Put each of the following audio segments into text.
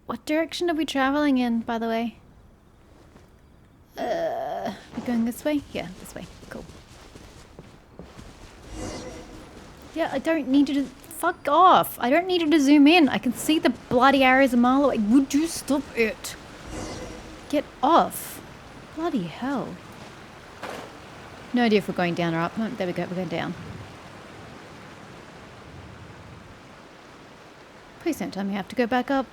What direction are we traveling in, by the way? We're going this way? Yeah, this way. Cool. Yeah, I don't need you to... Fuck off. I don't need you to zoom in. I can see the bloody arrows a mile away. Would you stop it? Get off. Bloody hell. No idea if we're going down or up. No, there we go. We're going down. Please don't tell me I have to go back up.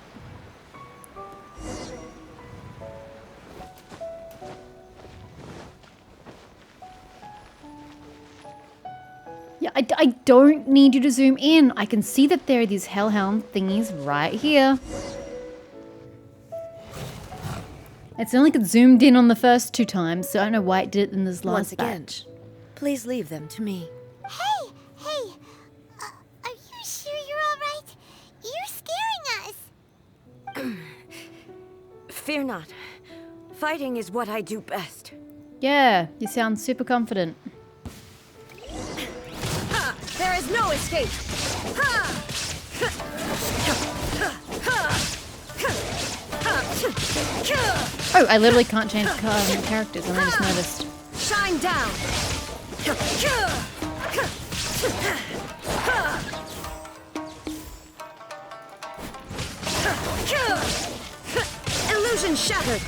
Yeah, I don't need you to zoom in. I can see that there are these hellhound thingies right here. It's only got zoomed in on the first 2 times, so I don't know why it did it in this last Once again, batch. please leave them to me. Hey, hey, are you sure you're all right? You're scaring us. Fear not. Fighting is what I do best. Yeah, you sound super confident. Ha! There is no escape! Ha! Oh, I literally can't change characters, and I just noticed. Shine down! Illusion shattered!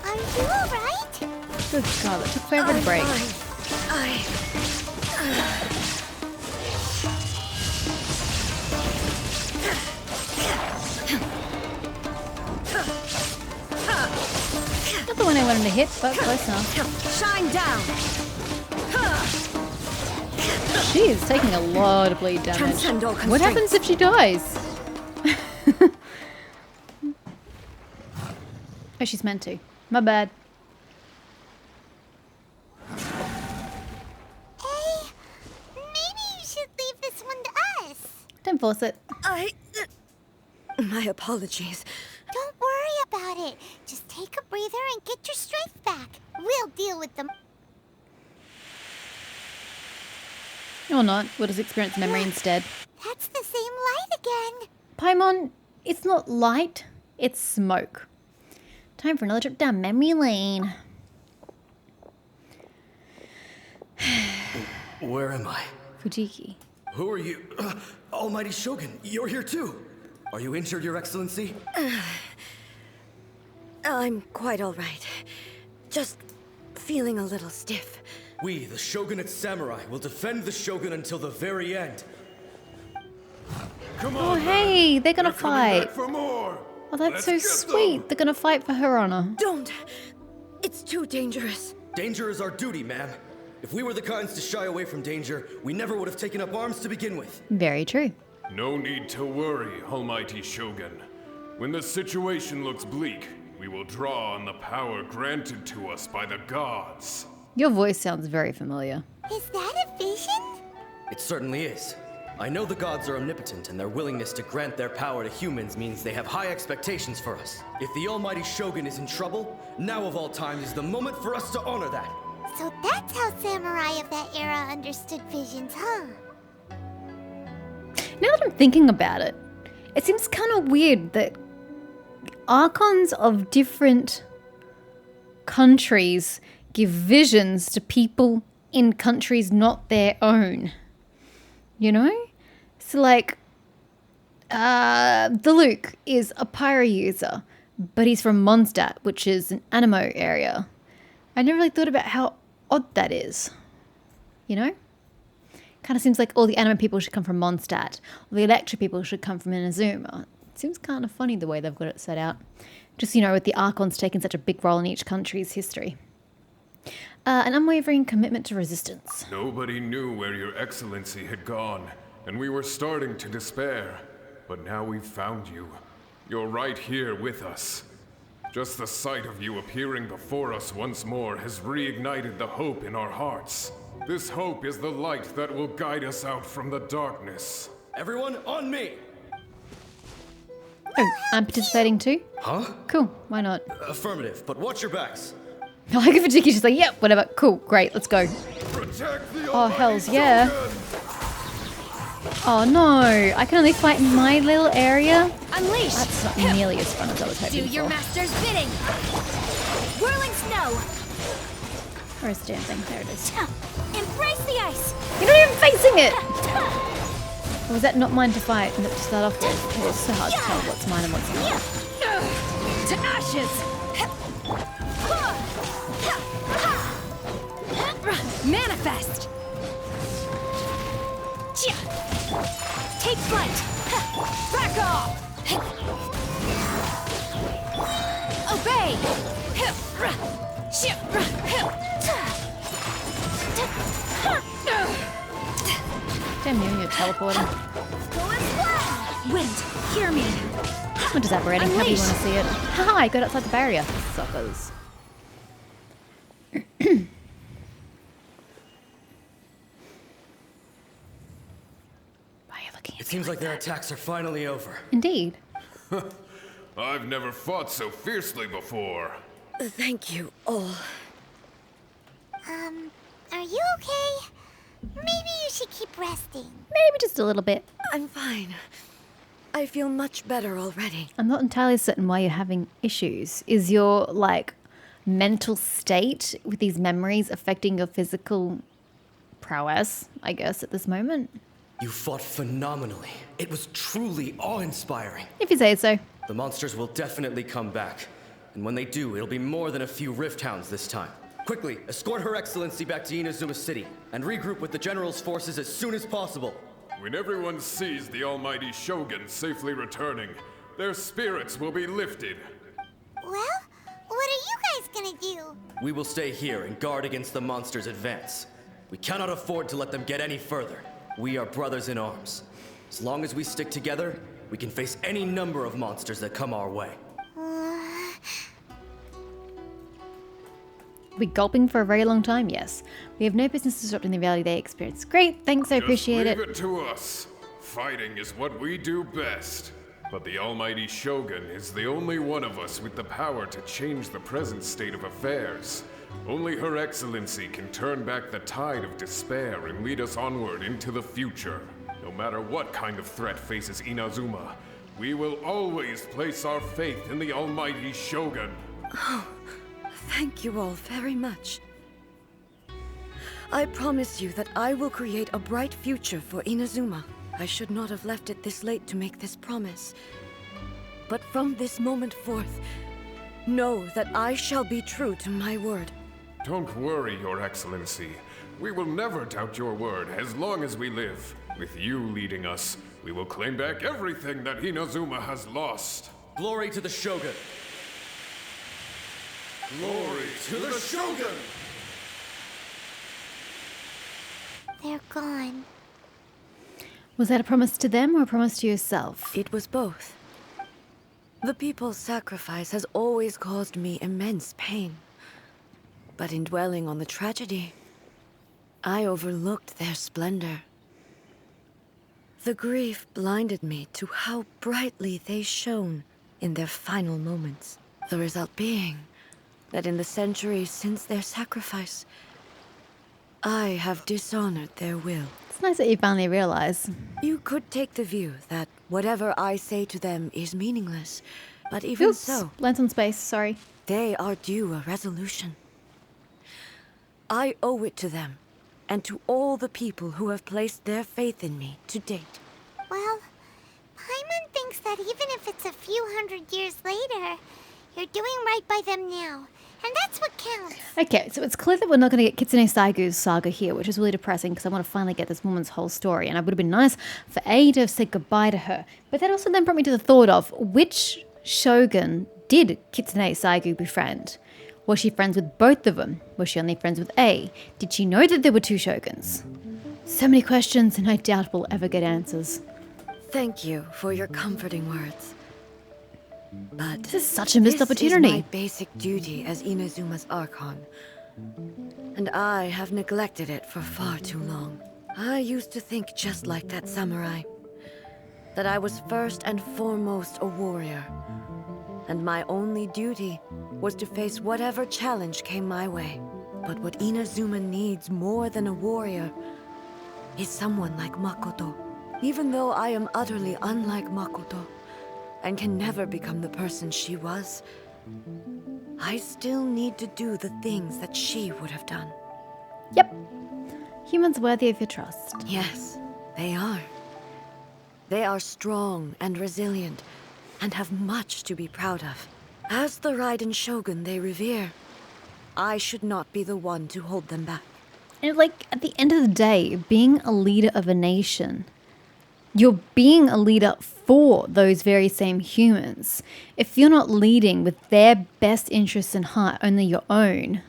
Are you all right? Good God, that took forever to break. Not the one I wanted to hit, but close enough. Shine down! She is taking a lot of bleed damage. Transcend all What happens if she dies? Oh, she's meant to. My bad. Hey, maybe you should leave this one to us. Don't force it. My apologies. Don't worry about it. Just take a breather and get your strength back. We'll deal with them. Or not. We'll just experience memory instead. That's the same light again. Paimon, it's not light, it's smoke. Time for another trip down memory lane. Where am I? Fujiki. Who are you? Almighty Shogun, you're here too. Are you injured, Your Excellency? I'm quite all right. Just feeling a little stiff. We, the Shogunate Samurai, will defend the Shogun until the very end. Come Oh, on, hey, they're gonna they're coming back fight. for more. Oh, that's Let's so get sweet. them. They're gonna fight for her honor. Don't! It's too dangerous. Danger is our duty, ma'am. If we were the kinds to shy away from danger, we never would have taken up arms to begin with. Very true. No need to worry, Almighty Shogun. When the situation looks bleak, we will draw on the power granted to us by the gods. Your voice sounds very familiar. Is that a vision? It certainly is. I know the gods are omnipotent, and their willingness to grant their power to humans means they have high expectations for us. If the Almighty Shogun is in trouble, now of all times is the moment for us to honor that. So that's how samurai of that era understood visions, huh? Now that I'm thinking about it, it seems kind of weird that archons of different countries give visions to people in countries not their own. You know? So like, the Luke is a pyro user, but he's from Mondstadt, which is an Animo area. I never really thought about how odd that is. You know? Kind of seems like all the Animo people should come from Mondstadt, or the Electra people should come from Inazuma. It seems kind of funny the way they've got it set out. Just, you know, with the Archons taking such a big role in each country's history. An unwavering commitment to resistance. Nobody knew where Your Excellency had gone, and we were starting to despair. But now we've found you. You're right here with us. Just the sight of you appearing before us once more has reignited the hope in our hearts. This hope is the light that will guide us out from the darkness. Everyone, on me! Oh, I'm participating too? Huh? Cool, why not? Affirmative, but watch your backs. I like it for Tiki, she's like, yep, whatever, cool, great, let's go. Protect the Oh, hells yeah. Oh no, I can only fight in my little area? Unleash! That's not nearly as fun as I was Do hoping your for. master's bidding! Whirling snow! Where's the damn thing? There it is. Embrace the ice! You're not even facing it! Or was that not mine to fight and to start off with? It was so hard to tell what's mine and what's not. To ashes! Manifest! Take flight! Back off! Obey! Damn you, you're teleporting. Wind, hear me! I'm just operating. How do you want to see it? Haha, I got outside the barrier. Suckers. Why are you looking at It seems like their attacks are finally over. Indeed. I've never fought so fiercely before. Thank you all. Are you okay? Maybe you should keep resting. Maybe just a little bit. I'm fine. I feel much better already. I'm not entirely certain why you're having issues. Is your, like, mental state with these memories affecting your physical prowess, I guess, at this moment? You fought phenomenally. It was truly awe-inspiring. If you say so. The monsters will definitely come back. And when they do, it'll be more than a few Rift Hounds this time. Quickly, escort Her Excellency back to Inazuma City, and regroup with the General's forces as soon as possible. When everyone sees the almighty Shogun safely returning, their spirits will be lifted. Well, what are you guys gonna do? We will stay here and guard against the monsters' advance. We cannot afford to let them get any further. We are brothers in arms. As long as we stick together, we can face any number of monsters that come our way. Be gulping for a very long time, yes. We have no business disrupting the reality they experience. Great, thanks, I appreciate Just it. leave it to us. Fighting is what we do best. But the almighty Shogun is the only one of us with the power to change the present state of affairs. Only Her Excellency can turn back the tide of despair and lead us onward into the future. No matter what kind of threat faces Inazuma, we will always place our faith in the almighty Shogun. Thank you all very much. I promise you that I will create a bright future for Inazuma. I should not have left it this late to make this promise. But from this moment forth, know that I shall be true to my word. Don't worry, Your Excellency. We will never doubt your word as long as we live. With you leading us, we will claim back everything that Inazuma has lost. Glory to the Shogun! Glory to the Shogun! They're gone. Was that a promise to them or a promise to yourself? It was both. The people's sacrifice has always caused me immense pain. But in dwelling on the tragedy, I overlooked their splendor. The grief blinded me to how brightly they shone in their final moments. The result being that in the centuries since their sacrifice, I have dishonored their will. It's nice that you finally realize. You could take the view that whatever I say to them is meaningless, but even Oops, so, lens on space, sorry. they are due a resolution. I owe it to them, and to all the people who have placed their faith in me to date. Well, Paimon thinks that even if it's a few hundred years later, you're doing right by them now. And that's what counts. Okay, so it's clear that we're not going to get Kitsune Saigu's saga here, which is really depressing because I want to finally get this woman's whole story. And it would have been nice for A to have said goodbye to her. But that also then brought me to the thought of which shogun did Kitsune Saigu befriend? Was she friends with both of them? Was she only friends with A? Did she know that there were two shoguns? So many questions, and I doubt we'll ever get answers. Thank you for your comforting words. But This is such a missed this opportunity. is my basic duty as Inazuma's Archon. And I have neglected it for far too long. I used to think just like that samurai. That I was first and foremost a warrior. And my only duty was to face whatever challenge came my way. But what Inazuma needs more than a warrior is someone like Makoto. Even though I am utterly unlike Makoto, and can never become the person she was, I still need to do the things that she would have done. Yep. Humans worthy of your trust. Yes, they are. They are strong and resilient, and have much to be proud of. As the Raiden Shogun they revere, I should not be the one to hold them back. And like, at the end of the day, being a leader of a nation, you're being a leader for those very same humans. If you're not leading with their best interests in heart, only your own,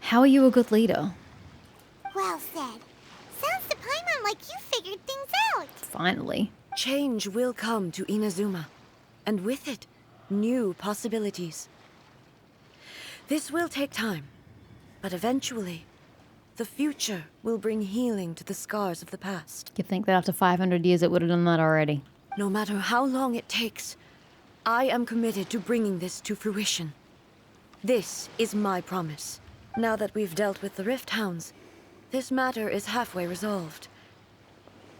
how are you a good leader? Well said. Sounds to Paimon like you figured things out. Finally. Change will come to Inazuma, and with it, new possibilities. This will take time, but eventually, the future will bring healing to the scars of the past. You think that after 500 years it would have done that already? No matter how long it takes, I am committed to bringing this to fruition. This is my promise. Now that we've dealt with the Rift Hounds, this matter is halfway resolved.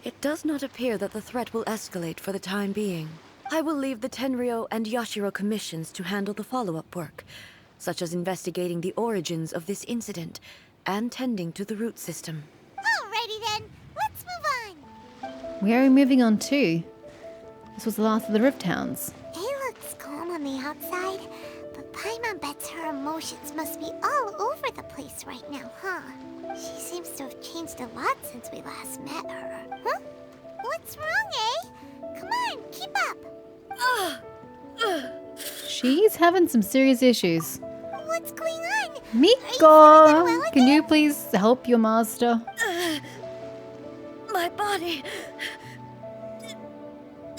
It does not appear that the threat will escalate for the time being. I will leave the Tenryo and Yashiro commissions to handle the follow-up work, such as investigating the origins of this incident and tending to the root system. Alrighty then, let's move on. Where are we moving on to? This was the last of the Rift Hounds. It looks calm on the outside, but Paimon bets her emotions must be all over the place right now, huh? She seems to have changed a lot since we last met her. Huh? What's wrong, eh? Come on, keep up. She's having some serious issues. What's going on? Miko, can you please help your master? My body...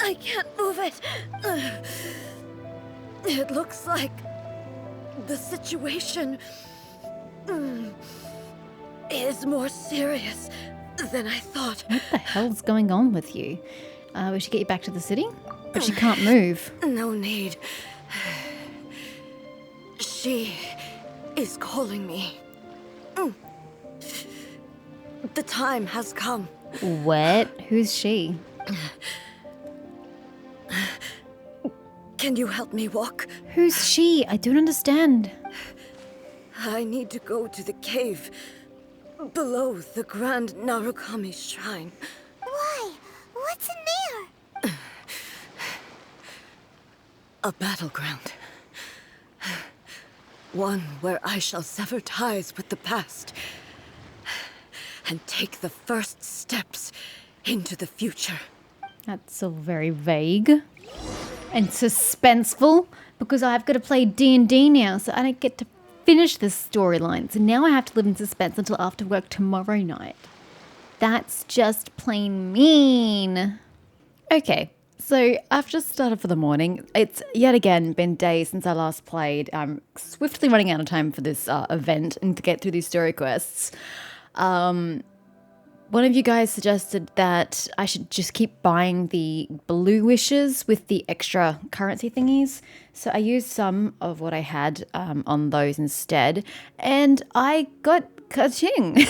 I can't move it. It looks like the situation is more serious than I thought. What the hell's going on with you? We should get you back to the city? But she can't move. No need. She is calling me. The time has come. What? Who's she? Can you help me walk? Who's she? I don't understand. I need to go to the cave below the Grand Narukami Shrine. Why? What's in there? A battleground. One where I shall sever ties with the past and take the first steps into the future. That's all very vague and suspenseful because I've got to play D&D now, so I don't get to finish this storyline. So now I have to live in suspense until after work tomorrow night. That's just plain mean. Okay, so I've just started for the morning. It's yet again been days since I last played. I'm swiftly running out of time for this event and to get through these story quests. One of you guys suggested that I should just keep buying the blue wishes with the extra currency thingies. So I used some of what I had on those instead. And I got Ka-Ching,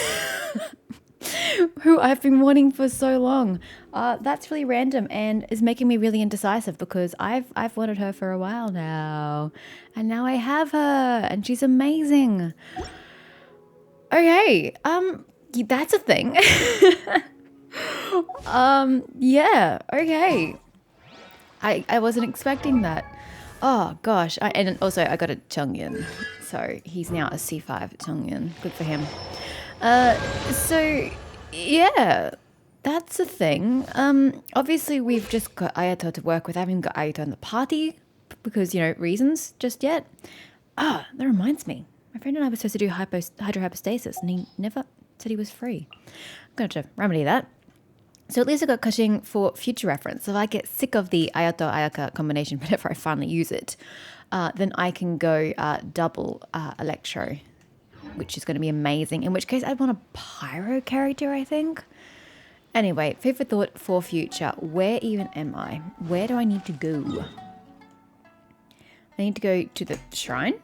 who I've been wanting for so long. That's really random and is making me really indecisive because I've wanted her for a while now. And now I have her and she's amazing. Okay, that's a thing. Yeah, okay. I wasn't expecting that. Oh, gosh. And also, I got a Chongyan. So, he's now a C5 Chongyan. Good for him. So, yeah, that's a thing. Obviously, we've just got Aether to work with. I haven't got Aether in the party because, reasons just yet. Ah, that reminds me. My friend and I were supposed to do hydrohypostasis, and he never said he was free. I'm going to have to remedy that. So at least I got Cushing for future reference. So if I get sick of the Ayato Ayaka combination whenever I finally use it, then I can go double Electro, which is going to be amazing. In which case I'd want a Pyro character, I think. Anyway, food for thought for future. Where even am I? Where do I need to go? I need to go to the shrine.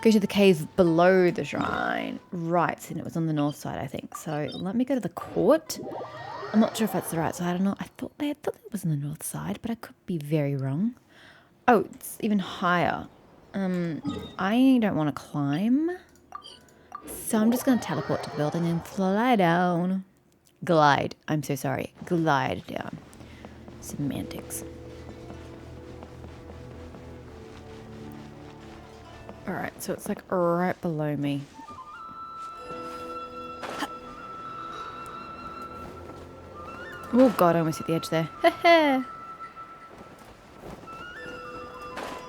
Go to the cave below the shrine. Right, and it was on the north side, I think. So let me go to the court. I'm not sure if that's the right side or not. I thought it was on the north side, but I could be very wrong. Oh, it's even higher. I don't want to climb. So I'm just going to teleport to the building and fly down. Glide. I'm so sorry. Glide down. Semantics. Alright, so it's like right below me. Oh god, I almost hit the edge there.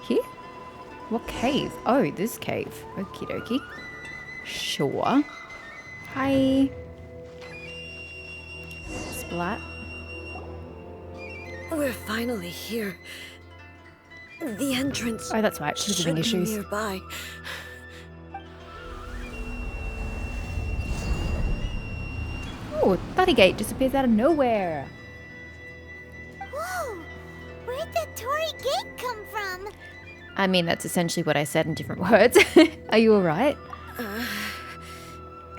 Here? What cave? Oh, this cave. Okie dokie. Sure. Hi. Splat. We're finally here. The entrance. Oh, that's right. She's should having be issues. nearby. Oh, bloody gate disappears out of nowhere. Whoa! Where'd that Torii gate come from? I mean, that's essentially what I said in different words. Are you alright?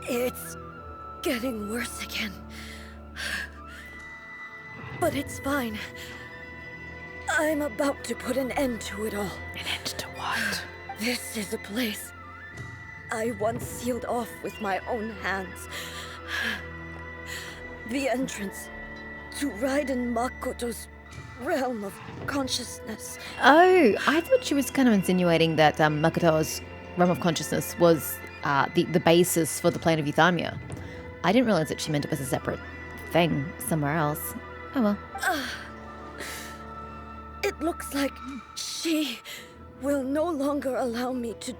It's getting worse again. But it's fine. I'm about to put an end to it all. An end to what? This is a place I once sealed off with my own hands. The entrance to Raiden Makoto's realm of consciousness. Oh, I thought she was kind of insinuating that Makoto's realm of consciousness was the basis for the plane of Euthymia. I didn't realize that she meant it was a separate thing somewhere else. Oh well. It looks like she will no longer allow me to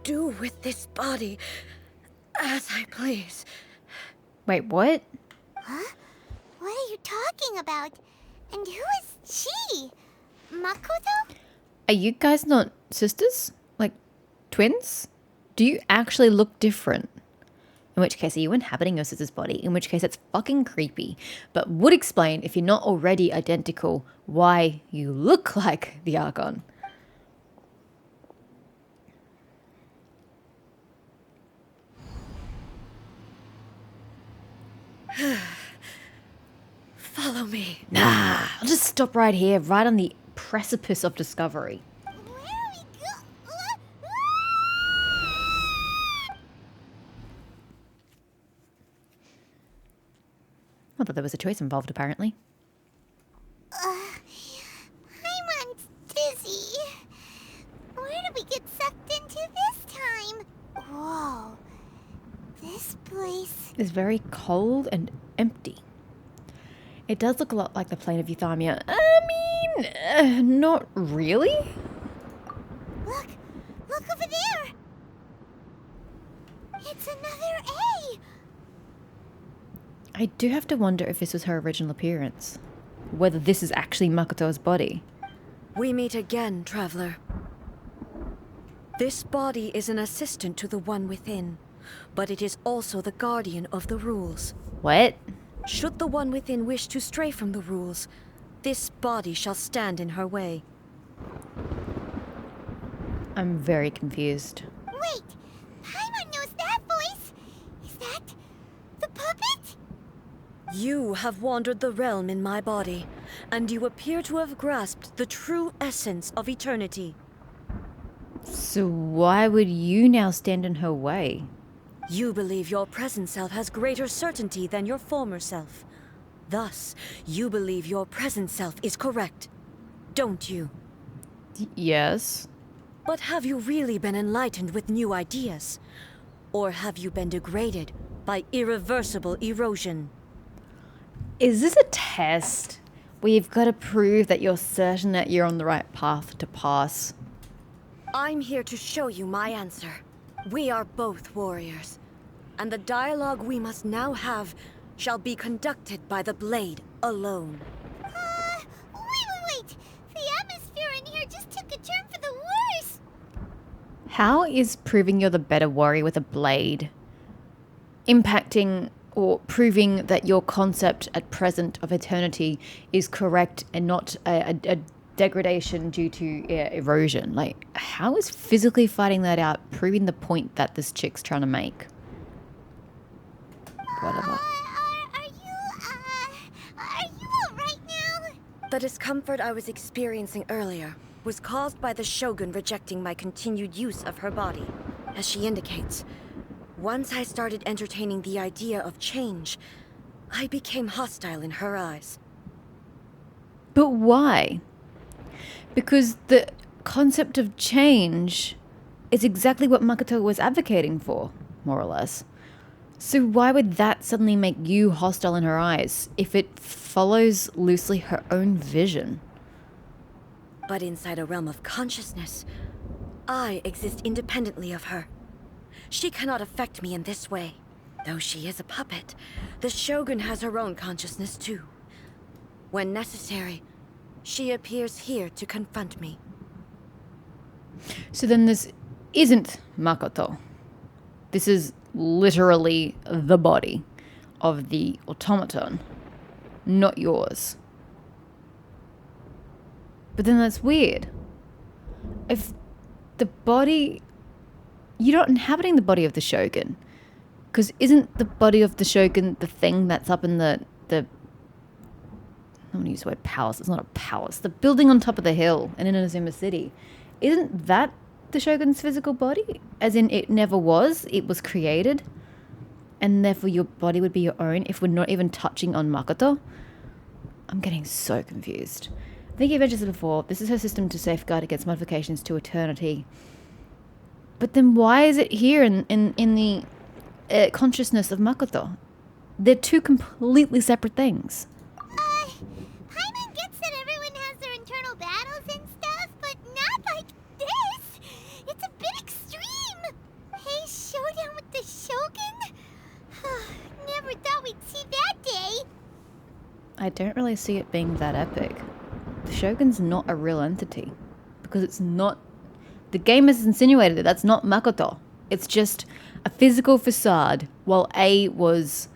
do with this body as I please. Wait, what? Huh? What are you talking about? And who is she? Makoto? Are you guys not sisters? Like, twins? Do you actually look different? In which case, are you inhabiting your sister's body? In which case, it's fucking creepy. But would explain, if you're not already identical, why you look like the Archon. Follow me. Nah, I'll just stop right here, right on the precipice of discovery. Where are we go? Not that there was a choice involved, apparently. Paimon's dizzy. Where did we get sucked into this time? Whoa. This place... It's very cold and empty. It does look a lot like the plane of Euthymia. I mean, not really. Look! Look over there! It's another A! I do have to wonder if this was her original appearance. Whether this is actually Makoto's body. We meet again, traveler. This body is an assistant to the one within, but it is also the guardian of the rules. What? Should the one within wish to stray from the rules, this body shall stand in her way. I'm very confused. Wait! Paimon knows that voice! Is that... the puppet? You have wandered the realm in my body, and you appear to have grasped the true essence of eternity. So why would you now stand in her way? You believe your present self has greater certainty than your former self. Thus, you believe your present self is correct, don't you? Yes. But have you really been enlightened with new ideas? Or have you been degraded by irreversible erosion? Is this a test? We've got to prove that you're certain that you're on the right path to pass. I'm here to show you my answer. We are both warriors, and the dialogue we must now have shall be conducted by the blade alone. Wait! The atmosphere in here just took a turn for the worse! How is proving you're the better warrior with a blade impacting or proving that your concept at present of eternity is correct and not a degradation due to erosion? Like, how is physically fighting that out proving the point that this chick's trying to make? Whatever. Are you, The discomfort I was experiencing earlier was caused by the Shogun rejecting my continued use of her body. As she indicates, once I started entertaining the idea of change, I became hostile in her eyes. But why? Because the concept of change is exactly what Makoto was advocating for, more or less. So why would that suddenly make you hostile in her eyes if it follows loosely her own vision? But inside a realm of consciousness, I exist independently of her. She cannot affect me in this way. Though she is a puppet, the Shogun has her own consciousness too. When necessary, she appears here to confront me. So then this isn't Makoto. This is literally the body of the automaton, not yours. But then that's weird. If the body... You're not inhabiting the body of the Shogun. Because isn't the body of the Shogun the thing that's up in the I don't want to use the word palace. It's not a palace. The building on top of the hill in Inazuma City. Isn't that the Shogun's physical body? As in, it never was. It was created. And therefore your body would be your own if we're not even touching on Makoto. I'm getting so confused. I think you've mentioned this before. This is her system to safeguard against modifications to eternity. But then why is it here in the consciousness of Makoto? They're two completely separate things. Paimon gets that everyone has their internal battles and stuff, but not like this. It's a bit extreme. Hey, showdown with the Shogun? Never thought we'd see that day. I don't really see it being that epic. The Shogun's not a real entity. Because it's not... The game has insinuated that that's not Makoto. It's just a physical facade while A was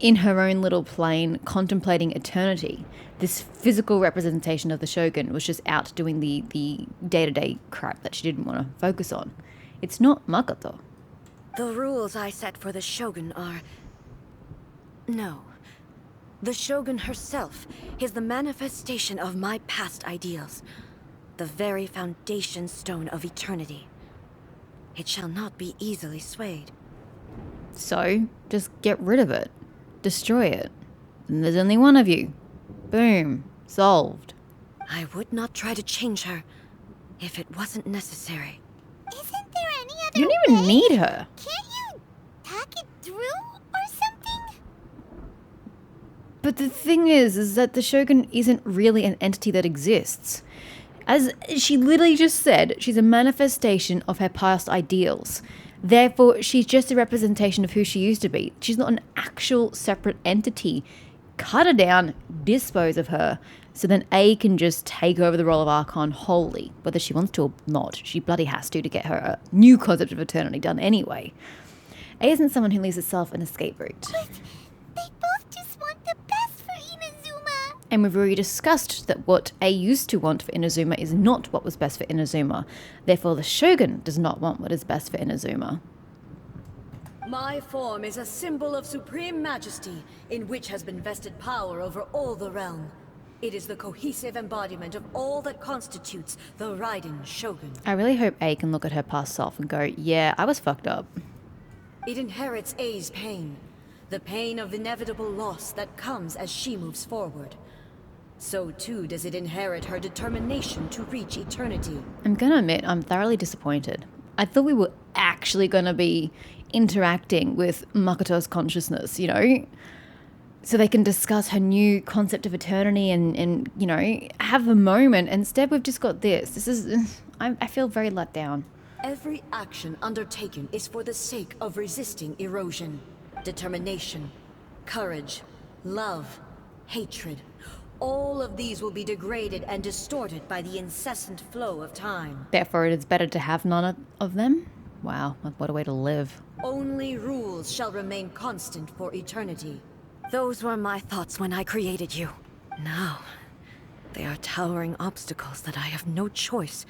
in her own little plane contemplating eternity. This physical representation of the Shogun was just out doing the day-to-day crap that she didn't want to focus on. It's not Makoto. The rules I set for the Shogun are... No. The Shogun herself is the manifestation of my past ideals. The very foundation stone of eternity. It shall not be easily swayed. So, just get rid of it. Destroy it. And there's only one of you. Boom. Solved. I would not try to change her if it wasn't necessary. Isn't there any other You don't even way? need her. Can't you talk it through or something? But the thing is that the Shogun isn't really an entity that exists. As she literally just said, she's a manifestation of her past ideals. Therefore, she's just a representation of who she used to be. She's not an actual separate entity. Cut her down, dispose of her, so then A can just take over the role of Archon wholly, whether she wants to or not. She bloody has to get her a new concept of eternity done anyway. A isn't someone who leaves herself an escape route. But they both just want the best for Inazuma. And we've already discussed that what A used to want for Inazuma is not what was best for Inazuma. Therefore, the Shogun does not want what is best for Inazuma. My form is a symbol of supreme majesty, in which has been vested power over all the realm. It is the cohesive embodiment of all that constitutes the Raiden Shogun. I really hope A can look at her past self and go, yeah, I was fucked up. It inherits A's pain, the pain of inevitable loss that comes as she moves forward. So too does it inherit her determination to reach eternity. I'm gonna admit, I'm thoroughly disappointed. I thought we were actually gonna be interacting with Makoto's consciousness, you know? So they can discuss her new concept of eternity and you know, have a moment. Instead, we've just got this. This is... I feel very let down. Every action undertaken is for the sake of resisting erosion. Determination, courage, love, hatred. All of these will be degraded and distorted by the incessant flow of time. Therefore, it is better to have none of them? Wow, what a way to live. Only rules shall remain constant for eternity. Those were my thoughts when I created you. Now, they are towering obstacles that I have no choice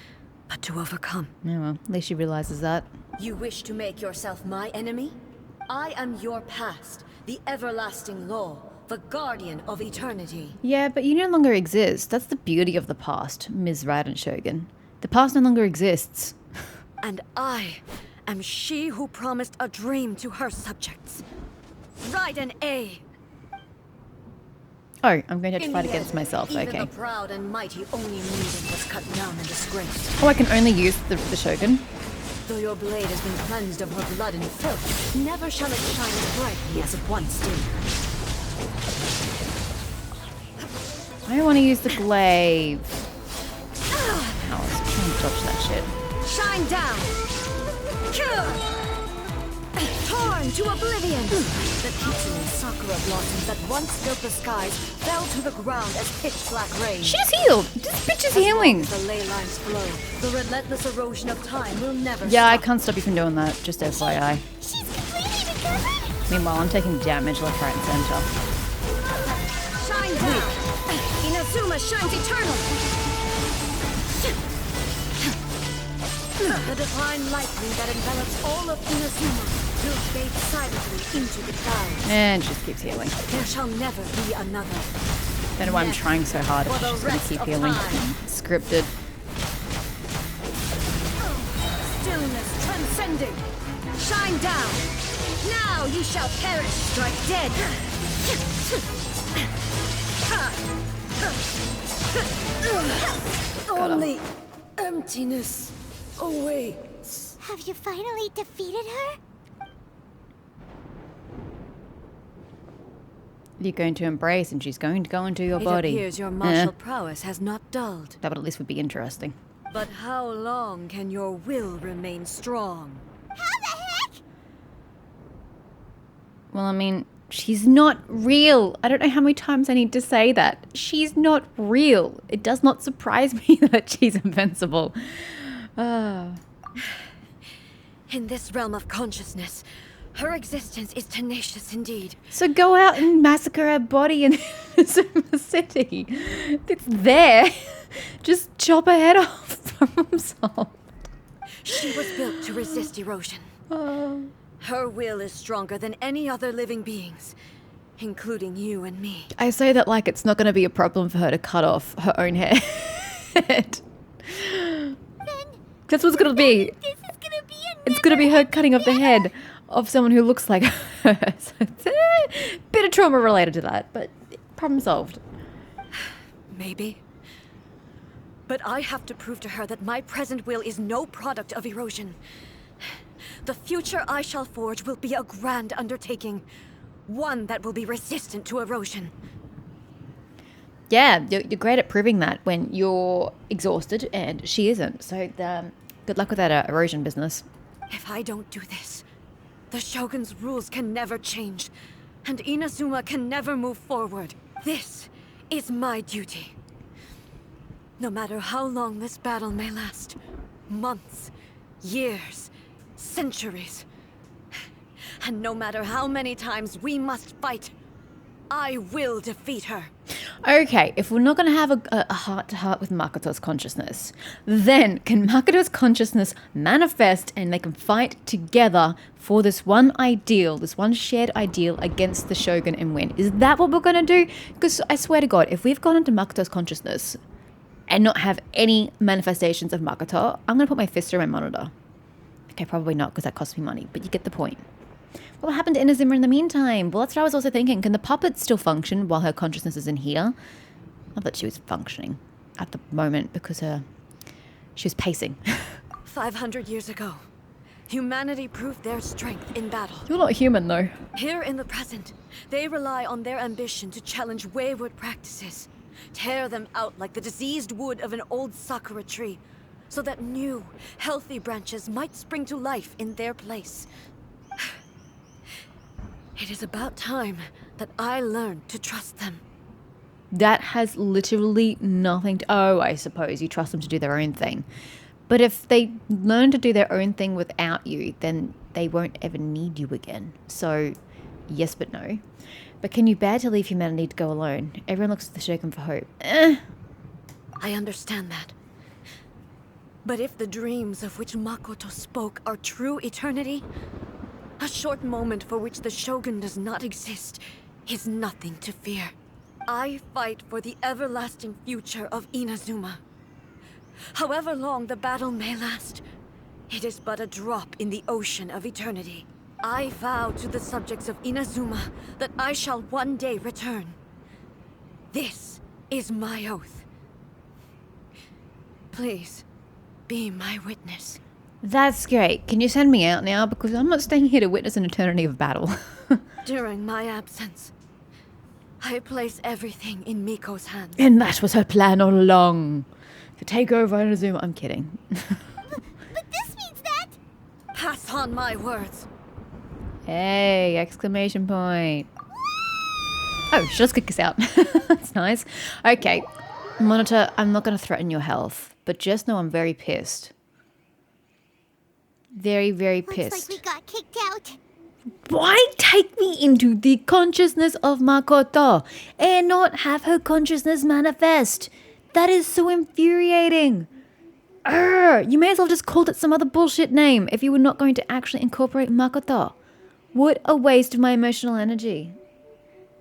but to overcome. Yeah, well, at least she realizes that. You wish to make yourself my enemy? I am your past, the everlasting law, the guardian of eternity. Yeah, but you no longer exist. That's the beauty of the past, Ms. Raiden Shogun. The past no longer exists. And I am she who promised a dream to her subjects. Raiden A. Oh, I'm going to have to In fight the against end, myself, even okay. the proud and mighty only Mugen was cut down and disgraced. Oh, I can only use the Shogun. Though your blade has been cleansed of her blood and filth, never shall it shine as brightly as it once did. I want to use the glaive. Ow, I was trying to dodge that shit. Shine down! Torn to oblivion! The peachy and sakura blossoms that once filled the skies fell to the ground as pitch-black rain. She just healed. This bitch is healing. As the ley lines flow, the relentless erosion of time will never Yeah, I stop. can't stop you from doing that. Just FYI. She's completely recovered. Meanwhile, I'm taking damage left, right, and center. Shine down! Inazuma shines eternal! The divine lightning that envelops all of Inazuma will fade silently into the clouds. And she just keeps healing. There shall never be another. Don't know why I'm trying so hard if For the she's just going to rest keep of healing. time. Scripted. Stillness transcending. Shine down. Now you shall perish, strike dead. Only emptiness awaits. Have you finally defeated her? You're going to embrace and she's going to go into your It body. appears your martial prowess has not dulled. That would at least would be interesting. But how long can your will remain strong? How the heck? Well, I mean, she's not real. I don't know how many times I need to say that. She's not real. It does not surprise me that she's invincible. Ah. In this realm of consciousness, her existence is tenacious indeed. So go out and massacre her body in the city. It's there. Just chop her head off. Problem solved. She was built to resist erosion. Her will is stronger than any other living beings, including you and me. I say that like it's not going to be a problem for her to cut off her own head. That's what it's going to be. This is gonna be It's going to be her cutting off the head of someone who looks like her. So it's a bit of trauma related to that, but problem solved. Maybe. But I have to prove to her that my present will is no product of erosion. The future I shall forge will be a grand undertaking. One that will be resistant to erosion. Yeah, you're great at proving that when you're exhausted and she isn't. So good luck with that erosion business. If I don't do this, the Shogun's rules can never change, and Inazuma can never move forward. This is my duty. No matter how long this battle may last, months, years, centuries, and no matter how many times we must fight, I will defeat her. Okay, if we're not going to have a heart-to-heart with Makoto's consciousness, then can Makoto's consciousness manifest and they can fight together for this one ideal, this one shared ideal against the Shogun and win? Is that what we're going to do? Because I swear to God, if we've gone into Makoto's consciousness and not have any manifestations of Makoto, I'm going to put my fist through my monitor. Okay, probably not because that costs me money, but you get the point. What happened to Inazuma in the meantime? Well, that's what I was also thinking. Can the puppet still function while her consciousness is in here? Not that she was functioning at the moment because she was pacing. 500 years ago, humanity proved their strength in battle. You're not human, though. Here in the present, they rely on their ambition to challenge wayward practices, tear them out like the diseased wood of an old sakura tree, so that new, healthy branches might spring to life in their place. It is about time that I learned to trust them. That has literally nothing to... Oh, I suppose you trust them to do their own thing. But if they learn to do their own thing without you, then they won't ever need you again. So, yes but no. But can you bear to leave humanity to go alone? Everyone looks to the Shogun for hope. I understand that. But if the dreams of which Makoto spoke are true eternity, a short moment for which the Shogun does not exist is nothing to fear. I fight for the everlasting future of Inazuma. However long the battle may last, it is but a drop in the ocean of eternity. I vow to the subjects of Inazuma that I shall one day return. This is my oath. Please, be my witness. That's great. Can you send me out now? Because I'm not staying here to witness an eternity of battle. During my absence, I place everything in Miko's hands. And that was her plan all along. To take over Inazuma. I'm kidding. But this means that... Pass on my words. Hey, exclamation point. Oh, she'll just kick us out. That's nice. Okay, Monitor, I'm not going to threaten your health, but just know I'm very pissed. Very, very pissed. Looks like we got kicked out. Why take me into the consciousness of Makoto and not have her consciousness manifest? That is so infuriating. Urgh, you may as well just called it some other bullshit name if you were not going to actually incorporate Makoto. What a waste of my emotional energy.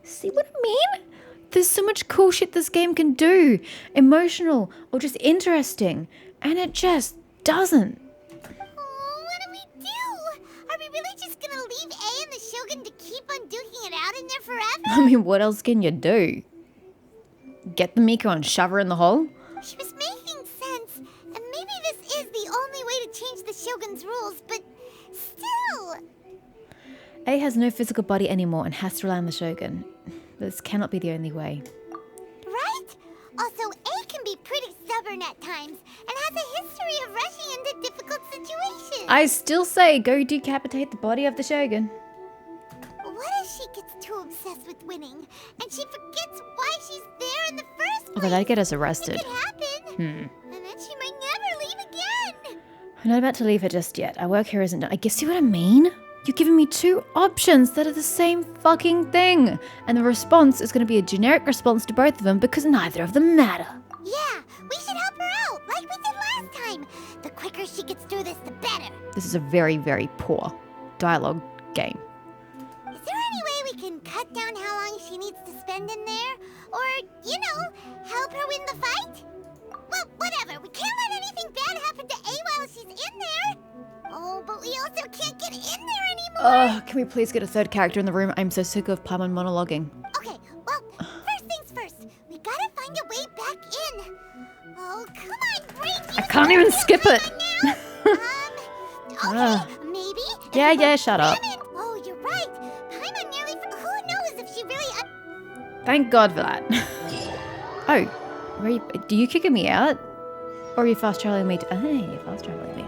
See what I mean? There's so much cool shit this game can do. Emotional or just interesting. And it just doesn't. Oh, what do we do? Are we really just gonna leave A and the Shogun to keep on duking it out in there forever? I mean, what else can you do? Get the Miko and shove her in the hole? She was making sense, and maybe this is the only way to change the Shogun's rules, but still... A has no physical body anymore and has to rely on the Shogun. This cannot be the only way. Right? Also, A can be pretty stubborn at times, and has a history of rushing into difficult situations. I still say go decapitate the body of the Shogun. What if she gets too obsessed with winning, and she forgets why she's there in the first place? Although that'd get us arrested. It could happen. And then she might never leave again. I'm not about to leave her just yet. Our work here isn't done. I guess see what I mean? You're giving me two options that are the same fucking thing. And the response is going to be a generic response to both of them because neither of them matter. Yeah, we should help her out, like we did last time. The quicker she gets through this, the better. This is a very, very poor dialogue game. Is there any way we can cut down how long she needs to spend in there? Or, you know, help her win the fight? Well, whatever. We can't let anything bad happen to A while she's in there. Oh, but we also can't get in there anymore. Can we please get a third character in the room? I'm so sick of Paimon monologuing. Okay, well, first things first. We gotta find a way back in. Oh, come on, break. I can't even skip it. Okay, maybe. Yeah, shut up. Oh, you're right. Paimon nearly... Who knows if she really... Thank God for that. Oh, are you kicking me out? Or are you fast traveling me to... Hey, you're fast traveling me.